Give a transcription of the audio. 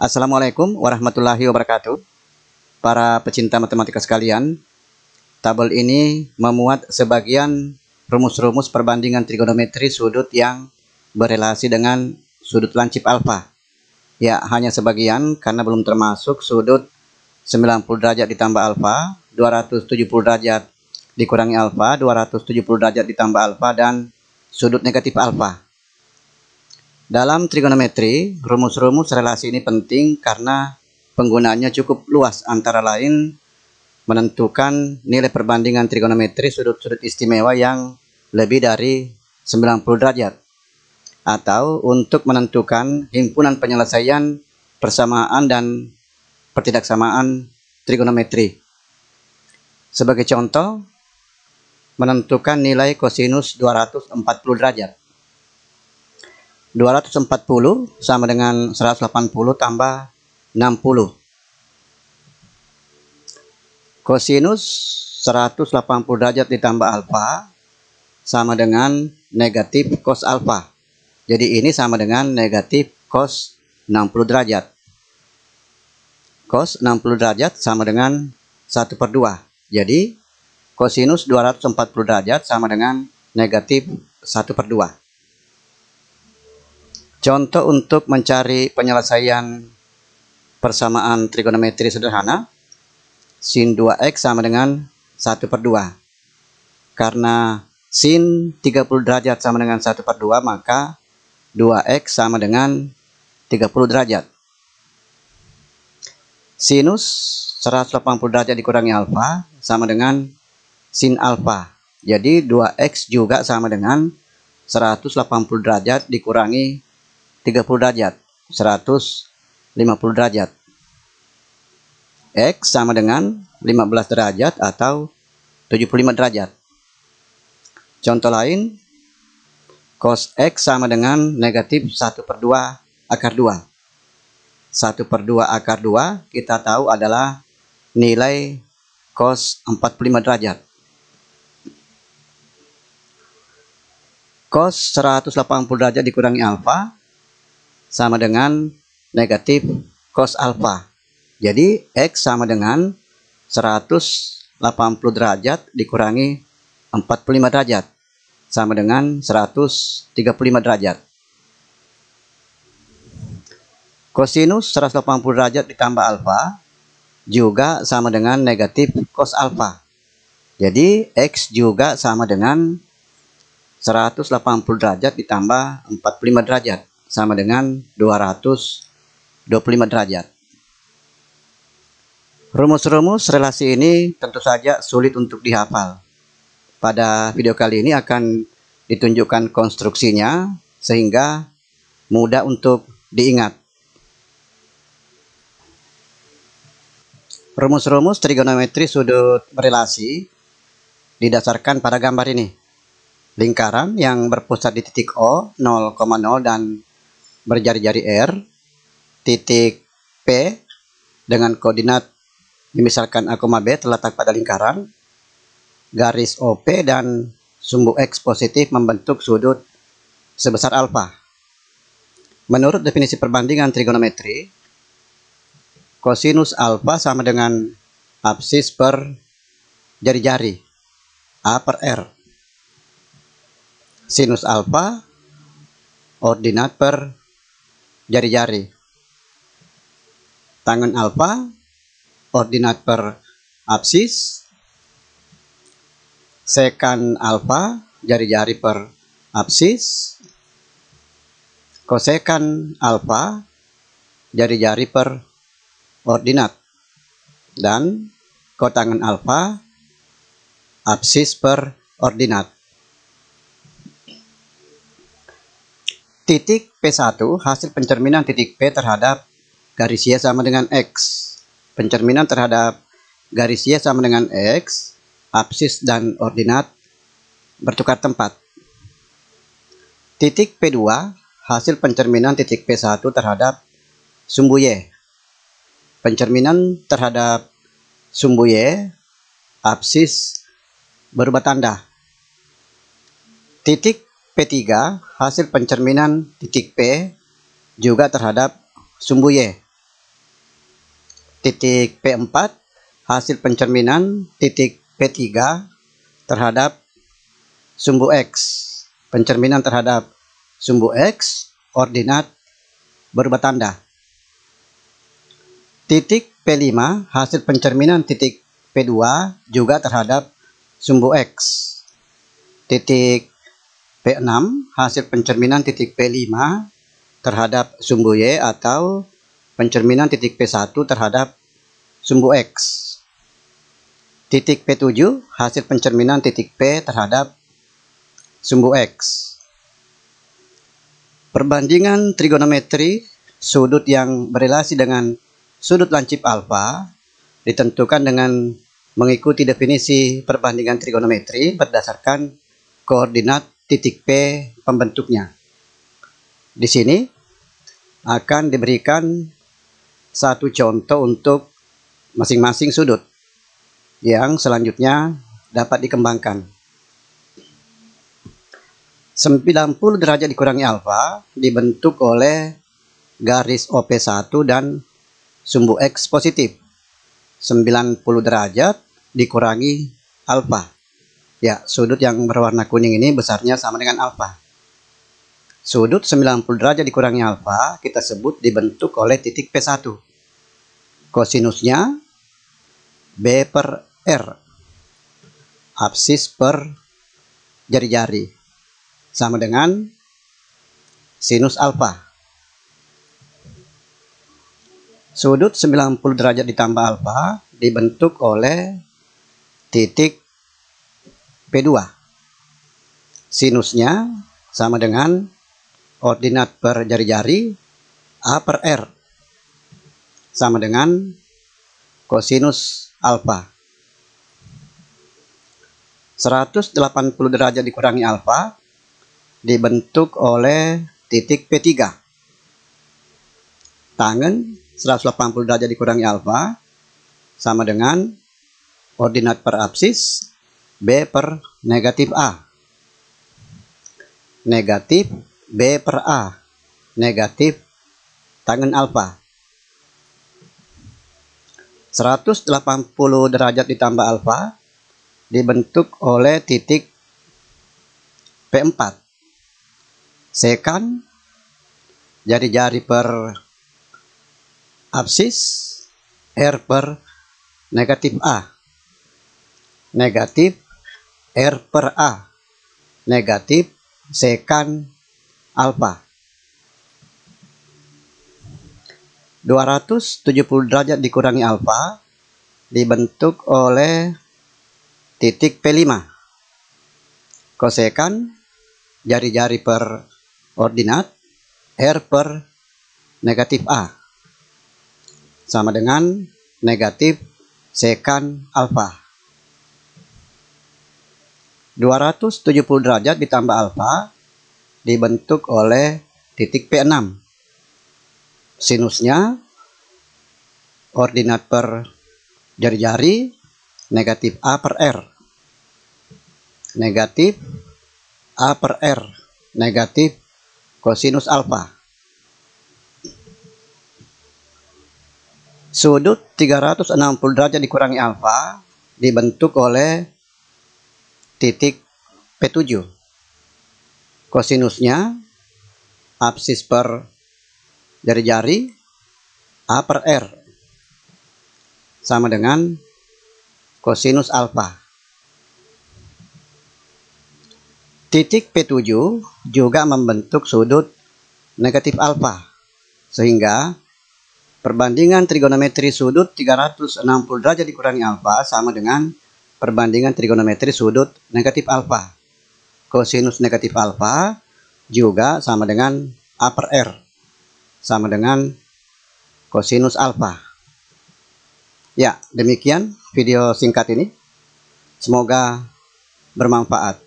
Assalamualaikum warahmatullahi wabarakatuh. Para pecinta matematika sekalian, tabel ini memuat sebagian rumus-rumus perbandingan trigonometri sudut yang berelasi dengan sudut lancip alfa. Ya, hanya sebagian karena belum termasuk sudut 90 derajat ditambah alfa, 270 derajat dikurangi alfa, 270 derajat ditambah alfa, dan sudut negatif alfa. Dalam trigonometri, rumus-rumus relasi ini penting karena penggunaannya cukup luas, antara lain menentukan nilai perbandingan trigonometri sudut-sudut istimewa yang lebih dari 90 derajat, atau untuk menentukan himpunan penyelesaian persamaan dan pertidaksamaan trigonometri. Sebagai contoh, menentukan nilai kosinus 240 derajat. 240 sama dengan 180 tambah 60. Kosinus 180 derajat ditambah alfa sama dengan negatif cos alfa. Jadi ini sama dengan negatif cos 60 derajat. Cos 60 derajat sama dengan 1/2. Jadi kosinus 240 derajat sama dengan negatif 1/2. Contoh untuk mencari penyelesaian persamaan trigonometri sederhana, sin 2x sama dengan 1/2. Karena sin 30 derajat sama dengan 1/2, maka 2x sama dengan 30 derajat. Sinus 180 derajat dikurangi alfa sama dengan sin alfa. Jadi 2x juga sama dengan 180 derajat dikurangi 30 derajat, 150 derajat. X sama dengan 15 derajat atau 75 derajat. Contoh lain, cos X sama dengan negatif 1/2 akar 2. 1/2 akar 2 kita tahu adalah nilai cos 45 derajat. Cos 180 derajat dikurangi alfa sama dengan negatif cos alfa. Jadi X sama dengan 180 derajat dikurangi 45 derajat sama dengan 135 derajat. Kosinus 180 derajat ditambah alfa juga sama dengan negatif cos alfa. Jadi X juga sama dengan 180 derajat ditambah 45 derajat sama dengan 225 derajat. Rumus-rumus relasi ini tentu saja sulit untuk dihafal. Pada video kali ini akan ditunjukkan konstruksinya sehingga mudah untuk diingat. Rumus-rumus trigonometri sudut berelasi didasarkan pada gambar ini. Lingkaran yang berpusat di titik O 0,0 dan berjari-jari R, titik P dengan koordinat misalkan A, B terletak pada lingkaran, garis OP dan sumbu X positif membentuk sudut sebesar alfa. Menurut definisi perbandingan trigonometri, kosinus alfa sama dengan absis per jari-jari, A per R. Sinus alfa ordinat per jari-jari. Tangen alfa ordinat per absis. Sekan alfa jari-jari per absis. Kosekan alfa jari-jari per ordinat. Dan kotangen alfa absis per ordinat. Titik P1 hasil pencerminan titik P terhadap garis Y sama dengan X. Pencerminan terhadap garis Y sama dengan X, absis dan ordinat bertukar tempat. Titik P2 hasil pencerminan titik P1 terhadap sumbu Y. Pencerminan terhadap sumbu Y, absis berubah tanda. Titik P3 hasil pencerminan titik P juga terhadap sumbu Y. titik P4 hasil pencerminan titik P3 terhadap sumbu X. Pencerminan terhadap sumbu X, ordinat berubah tanda. Titik P5 hasil pencerminan titik P2 juga terhadap sumbu X. Titik P6 hasil pencerminan titik P5 terhadap sumbu Y atau pencerminan titik P1 terhadap sumbu X. Titik P7 hasil pencerminan titik P terhadap sumbu X. Perbandingan trigonometri sudut yang berelasi dengan sudut lancip alfa ditentukan dengan mengikuti definisi perbandingan trigonometri berdasarkan koordinat titik P pembentuknya. Di sini akan diberikan satu contoh untuk masing-masing sudut yang selanjutnya dapat dikembangkan. 90 derajat dikurangi alfa dibentuk oleh garis OP1 dan sumbu X positif. 90 derajat dikurangi alfa. Ya, sudut yang berwarna kuning ini besarnya sama dengan alfa. Sudut 90 derajat dikurangi alfa kita sebut dibentuk oleh titik P1. Kosinusnya B per R. Absis per jari-jari sama dengan sinus alfa. Sudut 90 derajat ditambah alfa dibentuk oleh titik P2. Sinusnya sama dengan ordinat per jari-jari A per R sama dengan kosinus alfa. 180 derajat dikurangi alfa dibentuk oleh titik P3. Tangen 180 derajat dikurangi alfa sama dengan ordinat per absis B per negatif A. Negatif B per A. Negatif tangen alfa. 180 derajat ditambah alfa dibentuk oleh titik P4. Sekan jari-jari per absis R per negatif A. Negatif R per A. Negatif sekan alfa. 270 derajat dikurangi alfa dibentuk oleh titik P5. Kosekan jari-jari per ordinat R per negatif A sama dengan negatif sekan alfa. 270 derajat ditambah alfa dibentuk oleh titik P6. Sinusnya ordinat per jari-jari negatif A per R. Negatif A per R. Negatif kosinus alfa. Sudut 360 derajat dikurangi alfa dibentuk oleh titik P7. Kosinusnya absis per jari-jari A per R sama dengan kosinus alfa. Titik P7 juga membentuk sudut negatif alfa, sehingga perbandingan trigonometri sudut 360 derajat dikurangi alfa sama dengan perbandingan trigonometri sudut negatif alfa. Kosinus negatif alfa juga sama dengan A per R, sama dengan kosinus alfa. Ya, demikian video singkat ini. Semoga bermanfaat.